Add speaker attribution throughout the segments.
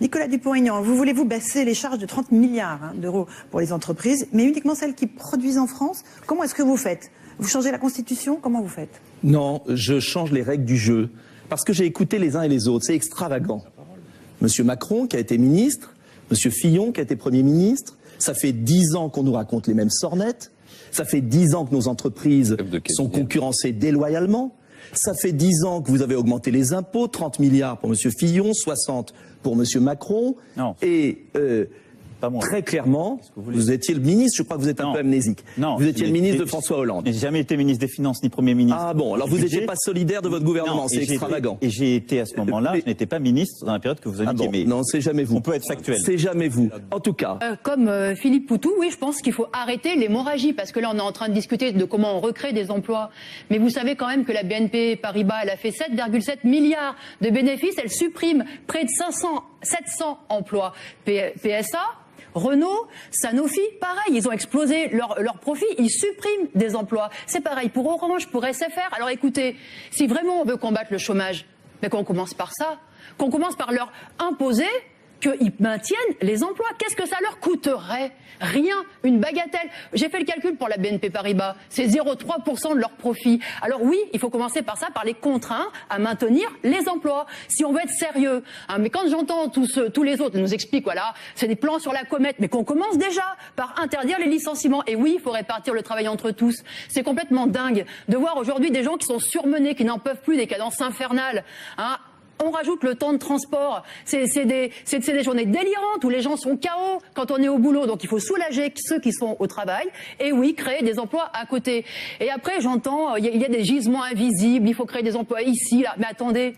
Speaker 1: Nicolas Dupont-Aignan, vous voulez-vous baisser les charges de 30 milliards d'euros pour les entreprises, mais uniquement celles qui produisent en France? Comment est-ce que vous faites? Vous changez la Constitution? Comment vous faites?
Speaker 2: Non, je change les règles du jeu. Parce que j'ai écouté les uns et les autres. C'est extravagant. Monsieur Macron, qui a été ministre, Monsieur Fillon, qui a été Premier ministre, ça fait 10 ans qu'on nous raconte les mêmes sornettes. Ça fait 10 ans que nos entreprises sont concurrencées déloyalement. Ça fait 10 ans que vous avez augmenté les impôts, 30 milliards pour Monsieur Fillon, 60 pour Monsieur Macron.
Speaker 3: Non.
Speaker 2: Et très clairement, vous étiez le ministre, je crois que vous êtes un peu amnésique.
Speaker 3: Non,
Speaker 2: vous étiez le ministre de François Hollande.
Speaker 3: Je n'ai jamais été ministre des Finances ni Premier ministre.
Speaker 2: Ah bon, alors vous n'étiez pas solidaire de votre gouvernement, c'est extravagant.
Speaker 3: Et j'ai été à ce moment-là, je n'étais pas ministre dans la période que vous indiquez.
Speaker 2: Ah bon, non, c'est jamais vous.
Speaker 3: On peut être factuel.
Speaker 2: C'est jamais vous. En tout cas.
Speaker 4: Comme Philippe Poutou, oui, je pense qu'il faut arrêter l'hémorragie, parce que là, on est en train de discuter de comment on recrée des emplois. Mais vous savez quand même que la BNP Paribas, elle a fait 7,7 milliards de bénéfices, elle supprime près de 700 emplois PSA. Renault, Sanofi, pareil, ils ont explosé leur profit, ils suppriment des emplois. C'est pareil pour Orange, pour SFR. Alors écoutez, si vraiment on veut combattre le chômage, mais qu'on commence par ça, qu'on commence par leur imposer qu'ils maintiennent les emplois. Qu'est-ce que ça leur coûterait? Rien, une bagatelle. J'ai fait le calcul pour la BNP Paribas, c'est 0,3% de leur profit. Alors oui, il faut commencer par ça, par les contraintes à maintenir les emplois, si on veut être sérieux. Hein, mais quand j'entends tous les autres nous expliquent, voilà, c'est des plans sur la comète, mais qu'on commence déjà par interdire les licenciements. Et oui, il faut répartir le travail entre tous. C'est complètement dingue de voir aujourd'hui des gens qui sont surmenés, qui n'en peuvent plus, des cadences infernales. Hein. On rajoute le temps de transport. C'est des journées délirantes où les gens sont KO quand on est au boulot. Donc il faut soulager ceux qui sont au travail. Et oui, créer des emplois à côté. Et après, j'entends, il y a des gisements invisibles, il faut créer des emplois ici, là. Mais attendez,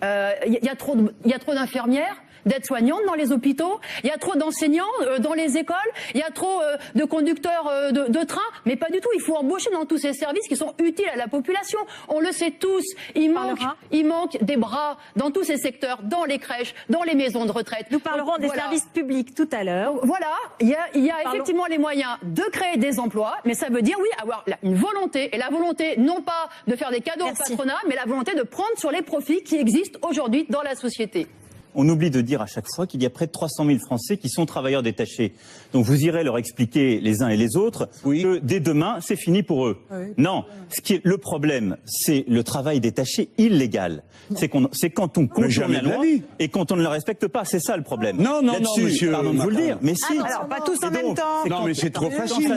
Speaker 4: il y a trop d'infirmières, d'aides-soignantes dans les hôpitaux, il y a trop d'enseignants dans les écoles, il y a trop de conducteurs de train, mais pas du tout. Il faut embaucher dans tous ces services qui sont utiles à la population. On le sait tous, il manque des bras dans tous ces secteurs, dans les crèches, dans les maisons de retraite.
Speaker 5: Nous parlerons des services publics tout à l'heure.
Speaker 4: Voilà, il y a effectivement les moyens de créer des emplois, mais ça veut dire, oui, avoir une volonté, et la volonté non pas de faire des cadeaux au patronat, mais la volonté de prendre sur les profits qui existent aujourd'hui dans la société.
Speaker 3: On oublie de dire à chaque fois qu'il y a près de 300 000 Français qui sont travailleurs détachés. Donc vous irez leur expliquer les uns et les autres que dès demain, c'est fini pour eux. Oui. Non, le problème, c'est le travail détaché illégal. C'est quand on contourne la loi et quand on ne le respecte pas. C'est ça le problème.
Speaker 6: Non, monsieur.
Speaker 3: Pardon de vous le dire, mais si.
Speaker 1: Alors, pas tous en même temps.
Speaker 6: Non, mais c'est trop facile.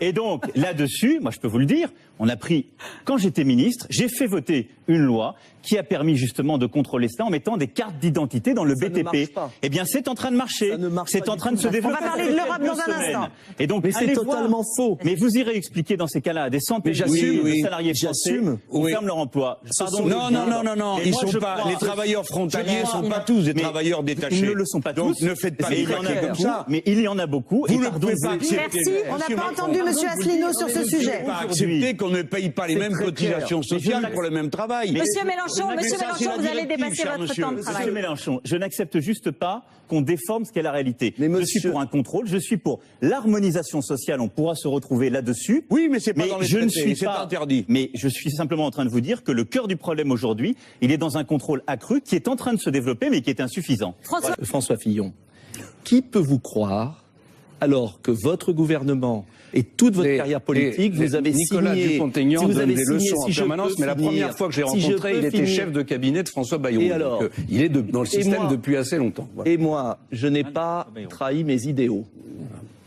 Speaker 3: Et donc, là-dessus, moi je peux vous le dire, on a pris, quand j'étais ministre, j'ai fait voter une loi qui a permis justement de contrôler cela en mettant des cartes d'identité dans le BTP. Eh bien, c'est en train de marcher. C'est en train de se développer.
Speaker 1: On va parler de l'Europe dans un instant.
Speaker 3: Et donc,
Speaker 2: mais c'est totalement faux.
Speaker 3: Mais vous irez expliquer dans ces cas-là à des centaines de salariés français qui ferment leur emploi.
Speaker 6: Non. Ils sont pas. Les travailleurs frontaliers ne sont pas tous des travailleurs détachés.
Speaker 3: Ils ne le sont pas tous.
Speaker 6: Donc, ne faites pas des comme ça.
Speaker 3: Mais il y en a beaucoup.
Speaker 6: Vous ne pouvez pas accepter.
Speaker 1: Merci. On n'a pas entendu M. Asselineau sur ce sujet.
Speaker 6: Vous ne pouvez pas accepter qu'on ne paye pas les mêmes cotisations sociales pour le même travail.
Speaker 5: Monsieur Mélenchon, vous allez dépasser votre temps de travail.
Speaker 3: Monsieur Mélenchon, je n'accepte juste pas qu'on déforme ce qu'est la réalité. Je suis pour un contrôle, je suis pour l'harmonisation sociale, on pourra se retrouver là-dessus.
Speaker 6: Oui, mais c'est pas dans les traités, c'est interdit.
Speaker 3: Mais je suis simplement en train de vous dire que le cœur du problème aujourd'hui, il est dans un contrôle accru qui est en train de se développer, mais qui est insuffisant.
Speaker 2: François Fillon, qui peut vous croire alors que votre gouvernement et toute votre carrière politique, vous avez
Speaker 7: Nicolas
Speaker 2: signé...
Speaker 7: Dupont-Aignan donne des leçons en
Speaker 2: si
Speaker 7: permanence, mais la première fois que j'ai rencontré, il était chef de cabinet de François Bayrou.
Speaker 2: Et alors,
Speaker 7: donc, il est dans le système depuis assez longtemps. Voilà.
Speaker 2: Et moi, je n'ai pas trahi mes idéaux.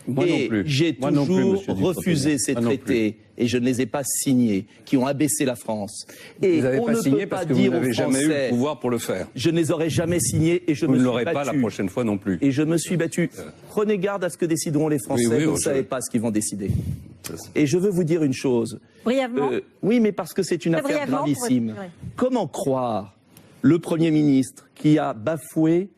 Speaker 7: Moi non plus.
Speaker 2: J'ai toujours refusé ces traités et je ne les ai pas signés, qui ont abaissé la France. Et
Speaker 7: vous n'avez pas signé parce que vous n'avez jamais eu le pouvoir pour le faire.
Speaker 2: Je ne les aurais jamais signés et je me suis battu.
Speaker 7: Vous ne l'aurez pas la prochaine fois non plus.
Speaker 2: Et je me suis battu. Prenez garde à ce que décideront les Français. Vous ne savez pas ce qu'ils vont décider. Et je veux vous dire une chose.
Speaker 5: Brièvement.
Speaker 2: Oui, mais parce que c'est une affaire gravissime. Comment croire le Premier ministre qui a bafoué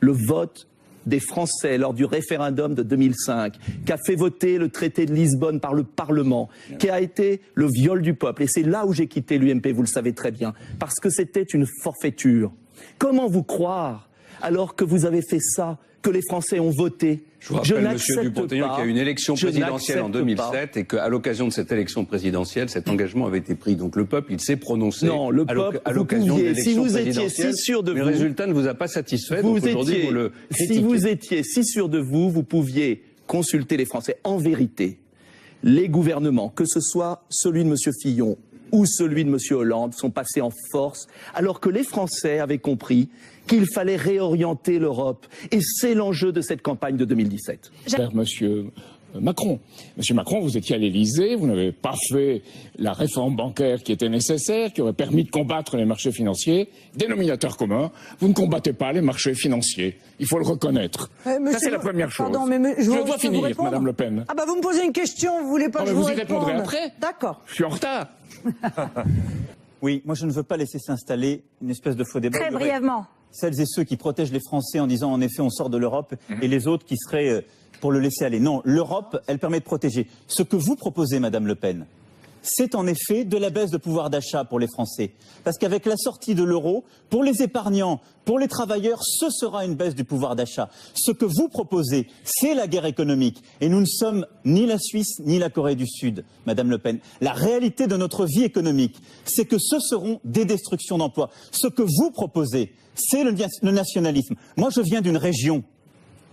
Speaker 2: le vote des Français lors du référendum de 2005, qui a fait voter le traité de Lisbonne par le Parlement, qui a été le viol du peuple. Et c'est là où j'ai quitté l'UMP, vous le savez très bien, parce que c'était une forfaiture. Comment vous croire alors que vous avez fait ça, que les Français ont voté.
Speaker 7: Je vous rappelle, monsieur Dupont-Aignan, qu'il y a eu une élection présidentielle en 2007 et qu'à l'occasion de cette élection présidentielle, cet engagement avait été pris. Donc le peuple, il s'est prononcé à l'occasion de l'élection présidentielle. Si sûr de vous, le résultat ne vous a pas satisfait, donc aujourd'hui vous le critiquez.
Speaker 2: Si vous étiez si sûr de vous, vous pouviez consulter les Français. En vérité, les gouvernements, que ce soit celui de M. Fillon ou celui de M. Hollande, sont passés en force, alors que les Français avaient compris qu'il fallait réorienter l'Europe. Et c'est l'enjeu de cette campagne de 2017.
Speaker 8: Monsieur Macron. Monsieur Macron, vous étiez à l'Élysée, vous n'avez pas fait la réforme bancaire qui était nécessaire, qui aurait permis de combattre les marchés financiers. Dénominateur commun, vous ne combattez pas les marchés financiers. Il faut le reconnaître. Ça, c'est la première chose.
Speaker 9: Pardon, mais je
Speaker 8: dois finir, Madame Le Pen.
Speaker 9: Ah bah vous me posez une question, vous voulez pas que je vous réponde.
Speaker 8: Vous y répondrez après.
Speaker 9: D'accord.
Speaker 8: Je suis en retard.
Speaker 3: Oui, moi je ne veux pas laisser s'installer une espèce de faux débat.
Speaker 5: Très brièvement.
Speaker 3: Celles et ceux qui protègent les Français en disant en effet on sort de l'Europe et les autres qui seraient pour le laisser aller. Non, l'Europe, elle permet de protéger. Ce que vous proposez, Madame Le Pen, c'est en effet de la baisse de pouvoir d'achat pour les Français. Parce qu'avec la sortie de l'euro, pour les épargnants, pour les travailleurs, ce sera une baisse du pouvoir d'achat. Ce que vous proposez, c'est la guerre économique. Et nous ne sommes ni la Suisse, ni la Corée du Sud, Madame Le Pen. La réalité de notre vie économique, c'est que ce seront des destructions d'emplois. Ce que vous proposez, c'est le nationalisme. Moi, je viens d'une région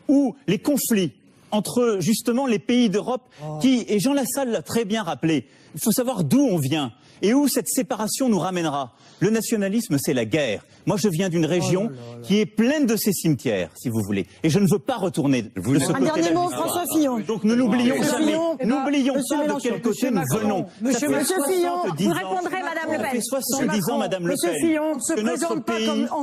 Speaker 3: où les conflits entre justement les pays d'Europe et Jean Lassalle l'a très bien rappelé, il faut savoir d'où on vient et où cette séparation nous ramènera. Le nationalisme, c'est la guerre. Moi, je viens d'une région qui est pleine de ces cimetières, si vous voulez. Et je ne veux pas retourner de ce côté-là.
Speaker 9: Un dernier mot, François Fillon.
Speaker 3: Donc ne l'oublions jamais. N'oublions pas de quel côté nous venons.
Speaker 9: Monsieur Fillon,
Speaker 5: vous répondrez, Madame Le Pen.
Speaker 3: Ça fait 70 ans, Madame Le Pen.
Speaker 9: Monsieur Fillon, on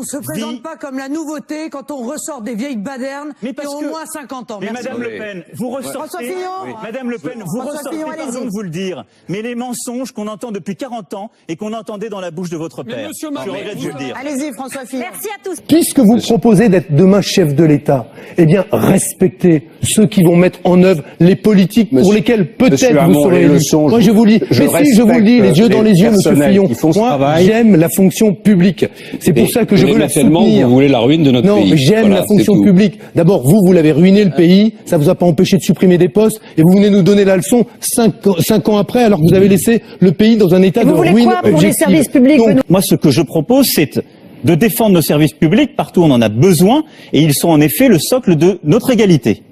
Speaker 9: ne se présente pas comme la nouveauté quand on ressort des vieilles badernes qui ont au moins 50 ans.
Speaker 3: Mais Madame Le Pen, vous ressortez... Madame Le Pen, vous ressortez, pardon de vous le dire, mais les mensonges qu'on entend depuis 40 ans et qu'on entendait dans la bouche de votre père. Je regrette de le dire.
Speaker 9: Allez-y, François Fillon.
Speaker 5: Merci à tous.
Speaker 10: Puisque vous proposez d'être demain chef de l'État, eh bien, respectez ceux qui vont mettre en œuvre les politiques pour lesquelles peut-être vous serez élu. Moi, je vous le dis, je vous le dis, les yeux dans les yeux, Monsieur Fillon. Moi, j'aime la fonction publique. C'est pour ça que je veux la soutenir.
Speaker 6: Vous voulez la ruine de notre pays.
Speaker 10: Non, mais j'aime la fonction publique. D'abord, vous l'avez ruiné le pays. Ça vous a pas empêché de supprimer des postes. Et vous venez nous donner la leçon 5 ans après, alors que vous avez laissé le pays dans un état de ruine.
Speaker 5: Pour les services publics.
Speaker 3: Moi, ce que je propose, c'est de défendre nos services publics partout où on en a besoin, et ils sont en effet le socle de notre égalité.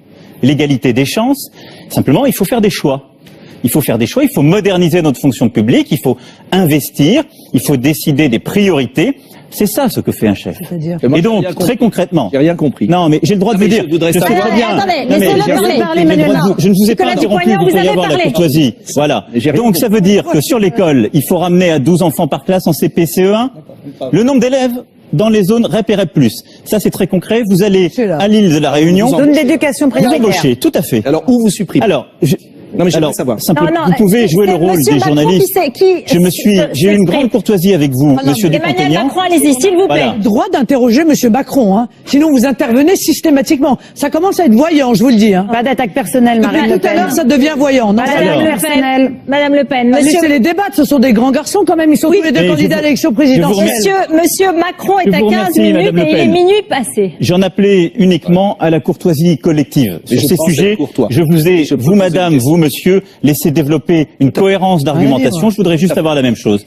Speaker 3: L'égalité des chances, simplement, il faut faire des choix. Il faut faire des choix, il faut moderniser notre fonction publique, il faut investir, il faut décider des priorités. C'est ça ce que fait un chef. Et donc, très concrètement...
Speaker 2: J'ai rien compris.
Speaker 3: Non, mais j'ai le droit de vous dire... Je sais très bien...
Speaker 5: Attendez, laissez-le parler, Emmanuel Macron.
Speaker 3: Je ne vous ai pas interrompu, vous pourriez avoir la courtoisie. Voilà. Donc ça veut dire que sur l'école, il faut ramener à 12 enfants par classe en CP, CE1, le nombre d'élèves dans les zones REP et REP+. Ça, c'est très concret. Vous allez à l'île de la Réunion...
Speaker 9: Zone d'éducation prioritaire.
Speaker 3: Vous embauchez, tout à fait.
Speaker 2: Alors, où vous supprimez?
Speaker 3: Alors...
Speaker 2: Non, mais j'aimerais savoir.
Speaker 3: Vous pouvez jouer le rôle des journalistes. J'ai eu une grande courtoisie avec vous, Monsieur Dupont-Aignan.
Speaker 5: Emmanuel Macron, allez-y, s'il vous plaît.
Speaker 9: Droit d'interroger Monsieur Macron, hein. Sinon vous intervenez systématiquement. Ça commence à être voyant, je vous le dis, hein.
Speaker 5: Pas d'attaque personnelle, Marine Le Pen.
Speaker 9: Tout à l'heure, ça devient voyant. Non,
Speaker 5: Madame Le Pen,
Speaker 9: laissez les débattre, ce sont des grands garçons quand même. Ils sont tous les deux candidats à l'élection présidentielle.
Speaker 5: Monsieur Macron est à 15 minutes et il est minuit passé.
Speaker 3: J'en appelais uniquement à la courtoisie collective. Sur ces sujets, je vous ai, vous madame, vous monsieur, laissé développer une cohérence d'argumentation. Je voudrais juste avoir la même chose.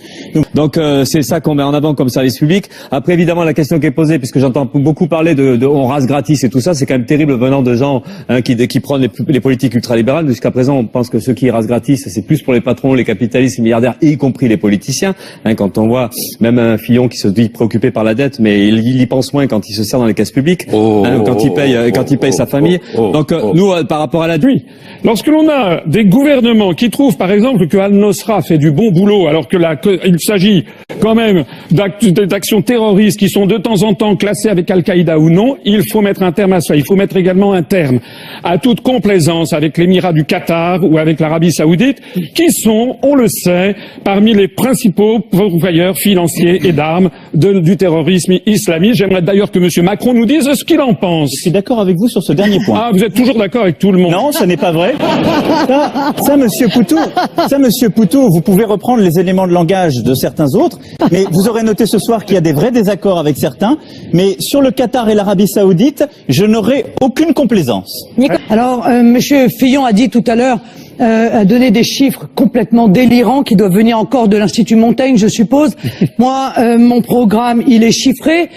Speaker 11: Donc c'est ça qu'on met en avant comme service public. Après évidemment la question qui est posée, puisque j'entends beaucoup parler de on rase gratis et tout ça, c'est quand même terrible venant de gens qui prennent les politiques ultralibérales. Jusqu'à présent, on pense que ceux qui rasent gratis, c'est plus pour les patrons, les capitalistes, les milliardaires, y compris les politiciens. Quand on voit même un Fillon qui se dit préoccupé par la dette, mais il y pense moins quand il se sert dans les caisses publiques, quand il paye sa famille. Donc nous, par rapport à la nuit,
Speaker 8: lorsque l'on a des gouvernements qui trouvent par exemple que Al-Nosra fait du bon boulot alors que il s'agit quand même d'actions terroristes qui sont de temps en temps classées avec Al-Qaïda ou non, il faut mettre un terme à ça. Il faut mettre également un terme à toute complaisance avec l'émirat du Qatar ou avec l'Arabie Saoudite, qui sont, on le sait, parmi les principaux pourvoyeurs financiers et d'armes du terrorisme islamiste. J'aimerais d'ailleurs que Monsieur Macron nous dise ce qu'il en pense.
Speaker 3: Je suis d'accord avec vous sur ce dernier point.
Speaker 8: Ah, vous êtes toujours d'accord avec tout le monde?
Speaker 3: Non, ce n'est pas vrai. Ça, Monsieur Poutou, vous pouvez reprendre les éléments de langage de certains autres, mais vous aurez noté ce soir qu'il y a des vrais désaccords avec certains, mais sur le Qatar et l'Arabie Saoudite, je n'aurai aucune complaisance.
Speaker 9: Alors, Monsieur Fillon a dit tout à l'heure, a donné des chiffres complètement délirants qui doivent venir encore de l'Institut Montaigne, je suppose. Moi, mon programme, il est chiffré.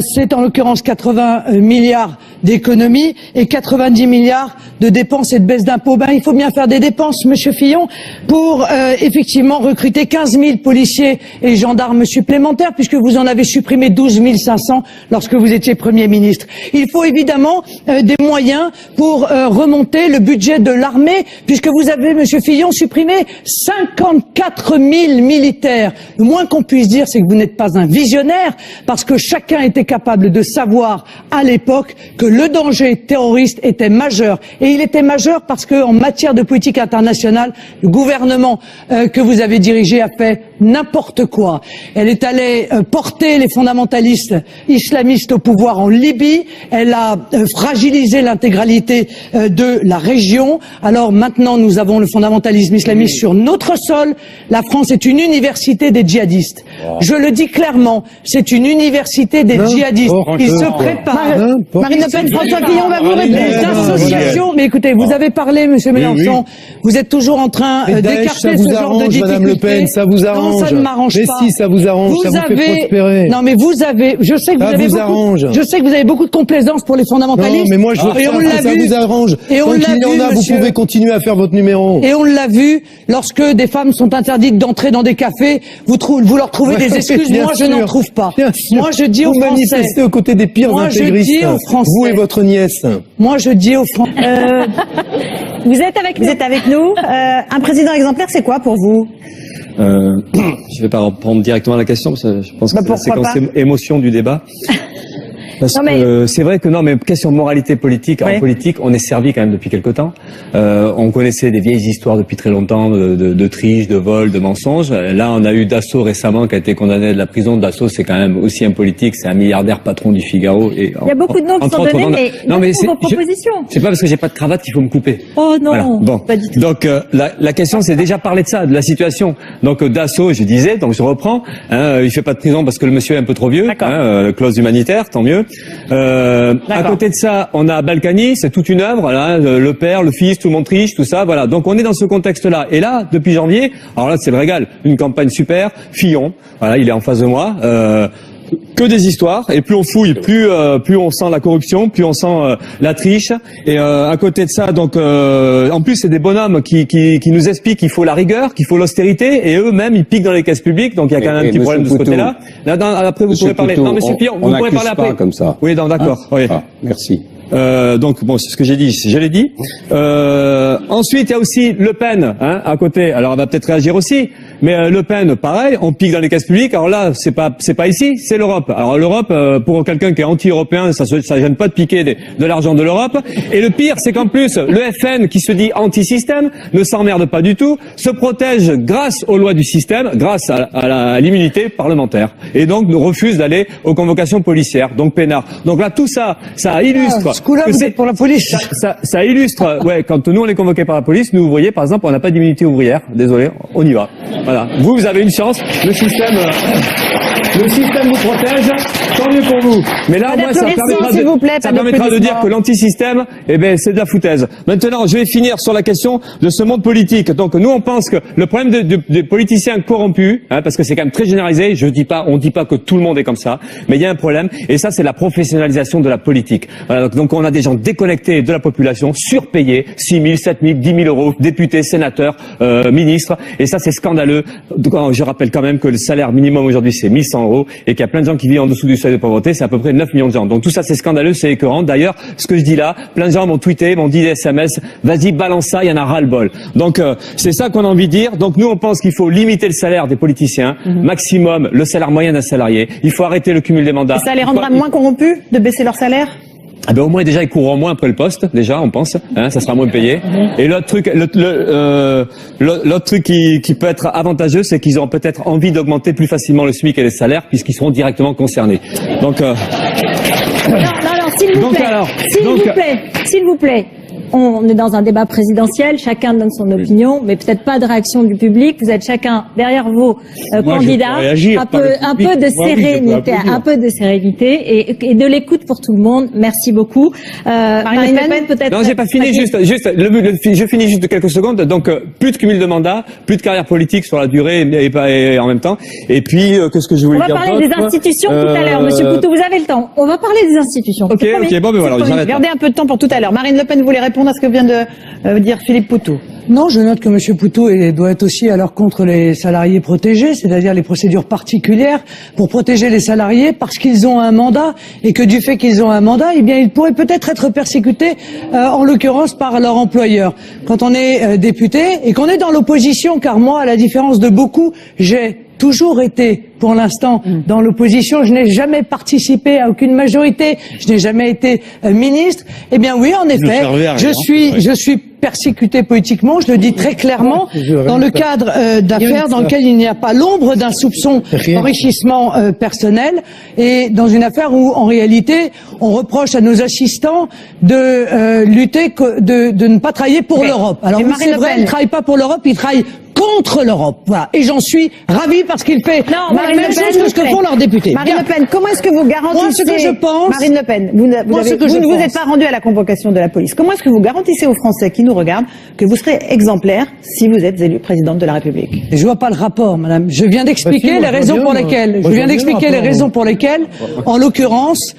Speaker 9: C'est en l'occurrence 80 milliards d'économies et 90 milliards de dépenses et de baisse d'impôts. Ben, il faut bien faire des dépenses, Monsieur Fillon, pour effectivement recruter 15 000 policiers et gendarmes supplémentaires, puisque vous en avez supprimé 12 500 lorsque vous étiez Premier ministre. Il faut évidemment des moyens pour remonter le budget de l'armée, puisque vous avez, Monsieur Fillon, supprimé 54 000 militaires. Le moins qu'on puisse dire, c'est que vous n'êtes pas un visionnaire, parce que chacun était capable de savoir à l'époque que le danger terroriste était majeur. Et il était majeur parce qu'en matière de politique internationale, le gouvernement que vous avez dirigé a fait n'importe quoi. Elle est allée porter les fondamentalistes islamistes au pouvoir en Libye. Elle a fragilisé l'intégralité de la région. Alors maintenant, nous avons le fondamentalisme islamiste sur notre sol. La France est une université des djihadistes. Je le dis clairement, c'est une université des djihadistes. Ils se préparent. Marine Le Pen, François Fillon va vous répondre. Les associations, mais écoutez, vous avez parlé, Monsieur Mélenchon, vous êtes toujours en train d'écarter ce genre de difficultés.
Speaker 10: Madame Le Pen, ça vous arrange.
Speaker 9: Non, ça ne m'arrange pas.
Speaker 10: Mais si, ça vous arrange, ça vous fait prospérer.
Speaker 9: Non, mais vous avez, je sais que vous avez beaucoup de complaisance pour les fondamentalistes.
Speaker 10: Non, mais moi, je veux que ça vous arrange.
Speaker 9: Et on l'a vu,
Speaker 10: Tant qu'il y en a, vous pouvez continuer à faire votre numéro.
Speaker 9: Et on l'a vu, lorsque des femmes sont interdites d'entrer dans des cafés, vous leur trouvez des excuses. Moi, je n'en trouve pas. Moi, je dis aux Français. Vous manifestez
Speaker 10: aux côtés des pires intégristes. Vous et votre nièce.
Speaker 9: Moi, je dis aux Français.
Speaker 1: Vous êtes avec nous. Un président exemplaire, c'est quoi pour vous?
Speaker 11: Je vais pas répondre directement à la question, parce que je pense que c'est la séquence émotion du débat. Parce que c'est vrai que non, mais question de moralité politique, en politique, on est servi quand même depuis quelque temps. On connaissait des vieilles histoires depuis très longtemps de triche, de vol, de mensonges. Là, on a eu Dassault récemment qui a été condamné de la prison. Dassault, c'est quand même aussi un politique, c'est un milliardaire patron du Figaro. Et
Speaker 5: il y a beaucoup de noms qui sont donnés, mais vos propositions.
Speaker 11: C'est pas parce que j'ai pas de cravate qu'il faut me couper.
Speaker 5: Oh non,
Speaker 11: voilà. Bon.
Speaker 5: Pas du tout.
Speaker 11: Donc la question, c'est déjà parler de ça, de la situation. Donc Dassault, je disais, donc je reprends. Il fait pas de prison parce que le monsieur est un peu trop vieux. Clause humanitaire, tant mieux. À côté de ça, on a Balkany, c'est toute une œuvre, là, le père, le fils, tout le monde triche, tout ça, voilà. Donc on est dans ce contexte-là. Et là, depuis janvier, alors là c'est le régal, une campagne super, Fillon, voilà, il est en face de moi. Que des histoires, et plus on fouille, plus on sent la corruption, plus on sent la triche. Et à côté de ça, donc en plus c'est des bonhommes qui nous expliquent qu'il faut la rigueur, qu'il faut l'austérité, et eux-mêmes ils piquent dans les caisses publiques. Donc il y a quand même un petit problème de ce côté-là. Après vous pourrez parler. Non, Monsieur Fillon, vous pourrez parler après.
Speaker 7: Comme ça.
Speaker 11: Oui, non, d'accord. Oui.
Speaker 7: Merci.
Speaker 11: Donc bon, c'est ce que j'ai dit, je l'ai dit. Ensuite, il y a aussi Le Pen, à côté. Alors, elle va peut-être réagir aussi, mais Le Pen, pareil, on pique dans les caisses publiques. Alors là, c'est pas ici, c'est l'Europe. Alors l'Europe, pour quelqu'un qui est anti-européen, ça gêne pas de piquer de l'argent de l'Europe. Et le pire, c'est qu'en plus, le FN, qui se dit anti-système, ne s'emmerde pas du tout, se protège grâce aux lois du système, grâce à l'immunité parlementaire, et donc refuse d'aller aux convocations policières, donc peinard. Donc là, tout ça, ça illustre.
Speaker 9: Ce coup-là, vous êtes pour la police.
Speaker 11: Ça illustre, quand nous on est convoqués par la police, nous ouvriers, par exemple, on n'a pas d'immunité ouvrière. Désolé, on y va. Voilà. Vous avez une chance. Le système vous protège. Tant mieux pour vous. Mais là, moi, ça permettra de dire que l'antisystème, c'est de la foutaise. Maintenant, je vais finir sur la question de ce monde politique. Donc, nous, on pense que le problème des politiciens corrompus, parce que c'est quand même très généralisé. On dit pas que tout le monde est comme ça, mais il y a un problème. Et ça, c'est la professionnalisation de la politique. Voilà, donc, on a des gens déconnectés de la population, surpayés, 6 000, 7 000, 10 000 euros, députés, sénateurs, ministres. Et ça, c'est scandaleux. Donc, je rappelle quand même que le salaire minimum aujourd'hui, c'est 1 100 euros et qu'il y a plein de gens qui vivent en dessous du seuil de pauvreté. C'est à peu près 9 millions de gens. Donc, tout ça, c'est scandaleux, c'est écœurant. D'ailleurs, ce que je dis là, plein de gens m'ont tweeté, m'ont dit des SMS, vas-y, balance ça, il y en a ras-le-bol. Donc, c'est ça qu'on a envie de dire. Donc, nous, on pense qu'il faut limiter le salaire des politiciens, maximum le salaire moyen d'un salarié. Il faut arrêter le cumul des mandats.
Speaker 1: Et ça les rendra moins corrompus de baisser leur salaire?
Speaker 11: Au moins déjà ils courront moins après le poste, déjà on pense, ça sera moins payé. Et l'autre truc, l'autre truc qui peut être avantageux, c'est qu'ils auront peut-être envie d'augmenter plus facilement le SMIC et les salaires puisqu'ils seront directement concernés. Donc
Speaker 5: non, s'il vous plaît, s'il vous plaît. on est dans un débat présidentiel, chacun donne son opinion, mais peut-être pas de réaction du public. Vous êtes chacun derrière vos candidats, un peu de sérénité et de l'écoute pour tout le monde. Merci beaucoup. Marine Le Pen, peut-être.
Speaker 11: Non, j'ai pas fini. Je finis juste quelques secondes. Donc, plus de cumul de mandats, plus de carrière politique sur la durée et en même temps. Et puis, qu'est-ce que je voulais dire?
Speaker 5: On va parler des institutions tout à l'heure, Monsieur Poutou. Vous avez le temps. On va parler des institutions.
Speaker 1: Ok, bon, ben voilà, j'arrête. Gardez un peu de temps pour tout à l'heure. Marine Le Pen voulait répondre à ce que vient de dire Philippe Poutou.
Speaker 9: Non, je note que M. Poutou doit être aussi alors contre les salariés protégés, c'est-à-dire les procédures particulières pour protéger les salariés parce qu'ils ont un mandat et que du fait qu'ils ont un mandat, eh bien, ils pourraient peut-être être persécutés, en l'occurrence par leur employeur. Quand on est député et qu'on est dans l'opposition, car moi, à la différence de beaucoup, j'ai toujours été, pour l'instant, dans l'opposition. Je n'ai jamais participé à aucune majorité. Je n'ai jamais été ministre. Eh bien, oui, en effet, je suis persécuté politiquement. Je le dis très clairement dans le cadre d'affaires dans lequel il n'y a pas l'ombre d'un soupçon d'enrichissement personnel et dans une affaire où, en réalité, on reproche à nos assistants de lutter, de ne pas travailler pour l'Europe. Alors, c'est vrai, ils ne travaillent pas pour l'Europe, ils travaillent contre l'Europe. Voilà. Et j'en suis ravi parce qu'il fait la même chose que ce que font leurs députés.
Speaker 1: Marine Le Pen, comment est-ce que vous garantissez...
Speaker 9: Moi, ce que je pense...
Speaker 1: Marine Le Pen, vous ne vous êtes pas rendu à la convocation de la police. Comment est-ce que vous garantissez aux Français qui nous regardent que vous serez exemplaire si vous êtes élue présidente de la République?
Speaker 9: Je vois pas le rapport, madame. Je viens d'expliquer les raisons pour lesquelles. Je viens d'expliquer les raisons pour lesquelles, en l'occurrence,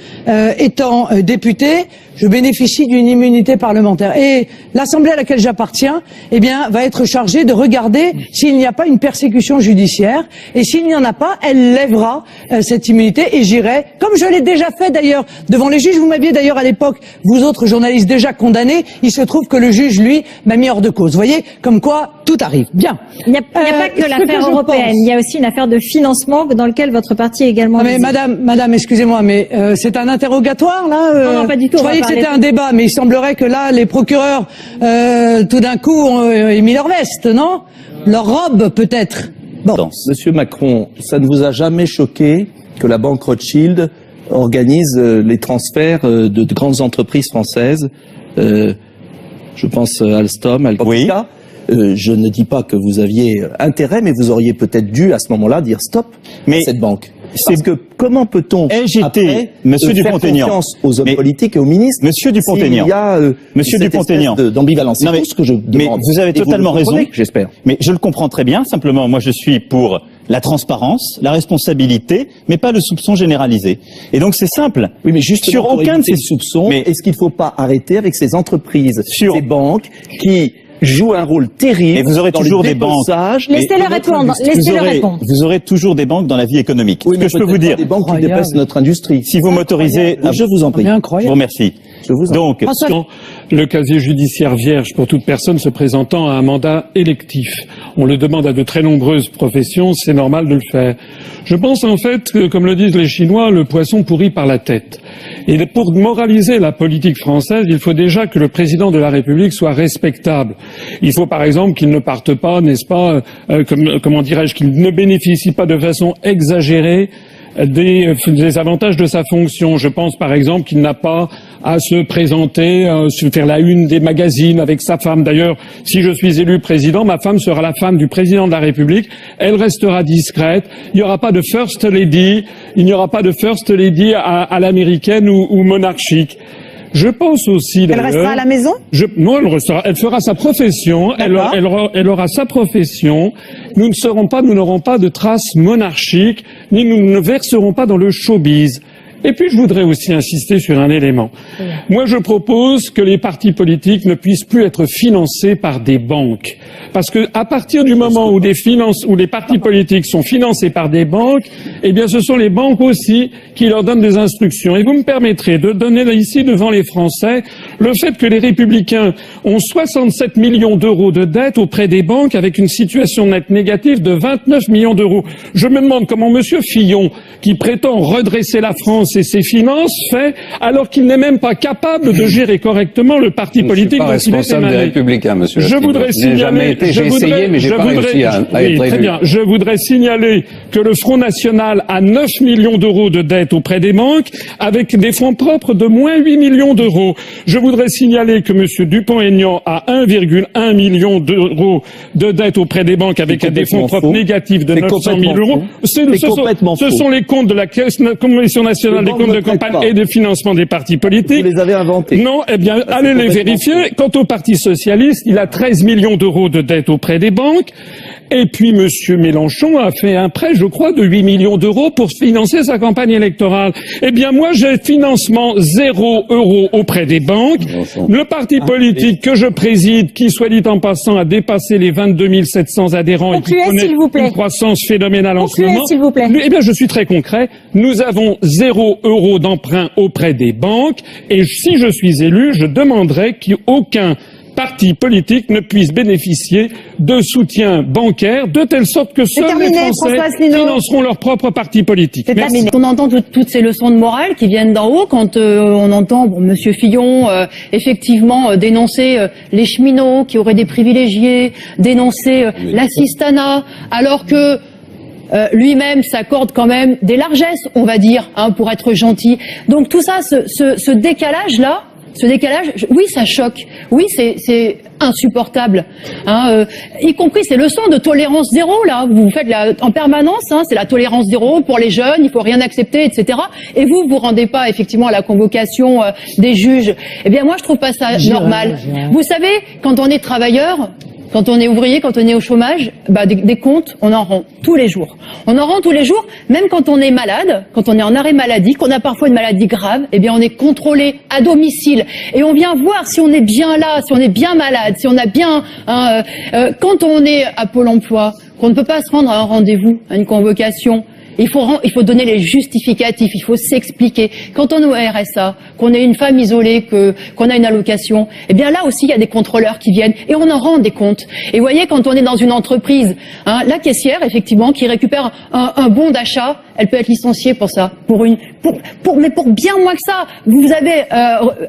Speaker 9: étant député, je bénéficie d'une immunité parlementaire. Et l'Assemblée à laquelle j'appartiens, eh bien, va être chargée de regarder s'il n'y a pas une persécution judiciaire. Et s'il n'y en a pas, elle lèvera cette immunité et j'irai, comme je l'ai déjà fait d'ailleurs, devant les juges. Vous m'aviez d'ailleurs à l'époque, vous autres journalistes, déjà condamnés. Il se trouve que le juge, lui, m'a mis hors de cause. Vous voyez, comme quoi, tout arrive. Bien.
Speaker 5: Il n'y a pas que l'affaire européenne. Il y a aussi une affaire de financement dans laquelle votre parti est également...
Speaker 9: mais madame, excusez-moi, mais c'est un interrogatoire, là
Speaker 5: Non, pas du tout.
Speaker 9: Je croyais que c'était un débat, mais il semblerait que là, les procureurs, tout d'un coup, ont mis leur veste, non? Leur robe, peut-être.
Speaker 2: Bon. Monsieur Macron, ça ne vous a jamais choqué que la banque Rothschild organise les transferts de grandes entreprises françaises? Je pense à Alstom, Alcoa.
Speaker 3: Oui.
Speaker 2: Je ne dis pas que vous aviez intérêt, mais vous auriez peut-être dû, à ce moment-là, dire stop à cette banque. Parce que comment peut-on après faire confiance aux hommes politiques et aux ministres
Speaker 3: Monsieur Dupont-Aignan,
Speaker 2: s'il y a
Speaker 3: Monsieur Dupont-Aignan
Speaker 2: d'ambivalence? C'est tout ce que je demande.
Speaker 3: Mais vous avez totalement raison,
Speaker 2: j'espère.
Speaker 3: Mais je le comprends très bien. Simplement, moi, je suis pour la transparence, la responsabilité, mais pas le soupçon généralisé. Et donc, c'est simple.
Speaker 2: Oui, mais juste
Speaker 3: sur aucun de ces
Speaker 2: soupçons, est-ce qu'il ne faut pas arrêter avec ces entreprises, ces banques qui joue un rôle terrible.
Speaker 3: Et vous aurez toujours des banques.
Speaker 5: Laissez-le répondre.
Speaker 3: Vous aurez toujours des banques dans la vie économique.
Speaker 2: Oui, mais
Speaker 3: je peux vous dire.
Speaker 2: Des banques qui dépassent notre industrie.
Speaker 3: Si vous m'autorisez,
Speaker 2: je vous en prie.
Speaker 3: Je vous remercie. Donc,
Speaker 8: le casier judiciaire vierge pour toute personne se présentant à un mandat électif. On le demande à de très nombreuses professions, c'est normal de le faire. Je pense en fait que, comme le disent les Chinois, le poisson pourrit par la tête. Et pour moraliser la politique française, il faut déjà que le président de la République soit respectable. Il faut par exemple qu'il ne parte pas, n'est-ce pas, comment dirais-je, qu'il ne bénéficie pas de façon exagérée des avantages de sa fonction. Je pense par exemple qu'il n'a pas à se présenter, se faire la une des magazines avec sa femme. D'ailleurs, si je suis élu président, ma femme sera la femme du président de la République. Elle restera discrète. Il n'y aura pas de first lady. Il n'y aura pas de first lady à l'américaine ou monarchique. Je pense aussi d'ailleurs...
Speaker 1: Elle restera à la maison?
Speaker 8: Non, elle fera sa profession, elle aura sa profession. Nous n'aurons pas de traces monarchiques, ni nous ne verserons pas dans le showbiz. Et puis je voudrais aussi insister sur un élément. Moi je propose que les partis politiques ne puissent plus être financés par des banques. Parce que à partir du moment où les partis politiques sont financés par des banques, eh bien ce sont les banques aussi qui leur donnent des instructions. Et vous me permettrez de donner ici devant les Français le fait que les Républicains ont 67 millions d'euros de dettes auprès des banques avec une situation nette négative de 29 millions d'euros. Je me demande comment Monsieur Fillon, qui prétend redresser la France et ses finances, fait alors qu'il n'est même pas capable de gérer correctement le parti politique dont il est émané.
Speaker 7: Des Républicains, monsieur.
Speaker 8: Je voudrais signaler, je voudrais signaler que le Front National a 9 millions d'euros de dettes auprès des banques avec des fonds propres de moins 8 millions d'euros. Je voudrais signaler que M. Dupont-Aignan a 1,1 million d'euros de dette auprès des banques avec des fonds propres négatifs de 900 000 euros. Ce sont les comptes de la Commission nationale des comptes de campagne et de financement des partis politiques.
Speaker 2: Vous les avez inventés.
Speaker 8: Non, eh bien, allez les vérifier. Quant au Parti socialiste, il a 13 millions d'euros de dette auprès des banques. Et puis, M. Mélenchon a fait un prêt, je crois, de 8 millions d'euros pour financer sa campagne électorale. Eh bien, moi, j'ai financement 0 € auprès des banques. Le parti politique que je préside, qui, soit dit en passant, a dépassé les 22 700 adhérents et qui connaît une croissance phénoménale en ce moment. Eh bien, je suis très concret. Nous avons 0 € d'emprunt auprès des banques. Et si je suis élu, je demanderai qu'aucun parti politique ne puisse bénéficier de soutien bancaire de telle sorte que seuls les Français financeront leur propre parti politique.
Speaker 4: On entend toutes ces leçons de morale qui viennent d'en haut quand on entend Monsieur Fillon effectivement dénoncer les cheminots qui auraient des privilégiés, dénoncer l'assistanat, alors que lui-même s'accorde quand même des largesses, on va dire, pour être gentil. Donc tout ça, ce décalage-là, oui, ça choque. Oui, c'est insupportable. Y compris ces leçons de tolérance zéro, là. Vous faites en permanence, c'est la tolérance zéro pour les jeunes, il faut rien accepter, etc. Et vous rendez pas, effectivement, à la convocation des juges. Eh bien, moi, je trouve pas ça normal. Vous savez, quand on est travailleur, quand on est ouvrier, quand on est au chômage, des comptes, on en rend tous les jours. On en rend tous les jours, même quand on est malade, quand on est en arrêt maladie, qu'on a parfois une maladie grave, eh bien on est contrôlé à domicile. Et on vient voir si on est bien là, si on est bien malade, si on a bien... quand on est à Pôle emploi, qu'on ne peut pas se rendre à un rendez-vous, à une convocation, il faut donner les justificatifs, il faut s'expliquer. Quand on est au RSA, qu'on est une femme isolée, qu'on a une allocation, eh bien là aussi il y a des contrôleurs qui viennent et on en rend des comptes. Et vous voyez, quand on est dans une entreprise, la caissière effectivement qui récupère un bon d'achat, elle peut être licenciée pour ça, mais pour bien moins que ça. Vous avez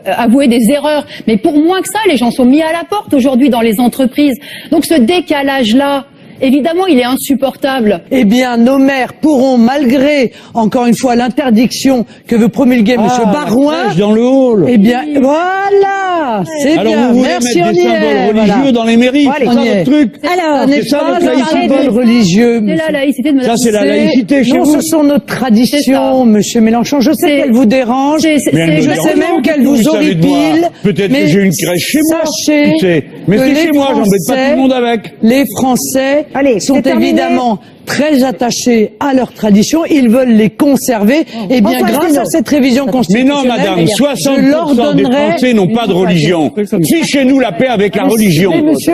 Speaker 4: avoué des erreurs, mais pour moins que ça, les gens sont mis à la porte aujourd'hui dans les entreprises. Donc ce décalage-là, évidemment, il est insupportable.
Speaker 9: Eh bien, nos maires pourront, malgré, encore une fois, l'interdiction que veut promulguer M. Barouin...
Speaker 6: dans le hall.
Speaker 9: Eh bien, voilà. C'est bien.
Speaker 6: Alors, vous voulez
Speaker 9: Merci,
Speaker 6: mettre des symboles religieux dans les mairies. C'est ça votre truc.
Speaker 9: Alors, c'est ça le symbole religieux.
Speaker 4: C'est la laïcité de Madame.
Speaker 6: Ça, c'est la laïcité chez vous.
Speaker 9: Non, ce sont nos traditions, Monsieur Mélenchon. Je sais qu'elle vous dérange. Je sais même qu'elle vous horripile.
Speaker 6: Peut-être que j'ai une crèche chez moi.
Speaker 9: Sachez
Speaker 6: mais c'est chez moi, j'embête pas tout le monde avec.
Speaker 9: Les Français sont évidemment très attachés à leurs traditions, ils veulent les conserver. Et bien, grâce à cette révision constitutionnelle,
Speaker 6: mais non, madame, 60% des Français n'ont pas de religion. Fichez-nous la paix avec la religion.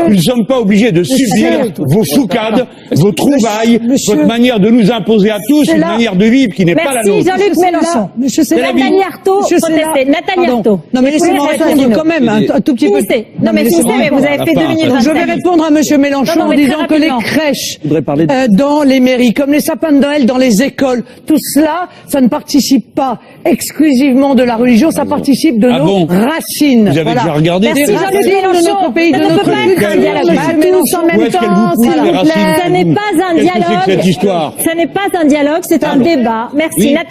Speaker 6: Nous ne sommes pas obligés de subir vos foucades, vos trouvailles, votre manière de nous imposer à tous une manière de vivre qui n'est pas la nôtre.
Speaker 5: Merci Jean-Luc Mélenchon. Nathalie Arthaud, protestez. Nathalie Arthaud.
Speaker 9: Non, mais laissez-moi répondre quand même un tout petit peu.
Speaker 5: Non, mais finissez, mais vous avez fait 2 minutes.
Speaker 9: Je vais répondre à Monsieur Mélenchon en disant que les crèches dans les mairies, comme les sapins de Noël dans les écoles, tout cela, ça ne participe pas exclusivement de la religion, ça participe de nos racines.
Speaker 6: Vous avez déjà regardé
Speaker 5: des racines
Speaker 9: de notre pays, de notre
Speaker 5: culture. En même temps, s'il vous plaît, ça n'est pas un dialogue.
Speaker 6: Cette histoire.
Speaker 5: Ça n'est pas un dialogue, c'est un débat. Merci.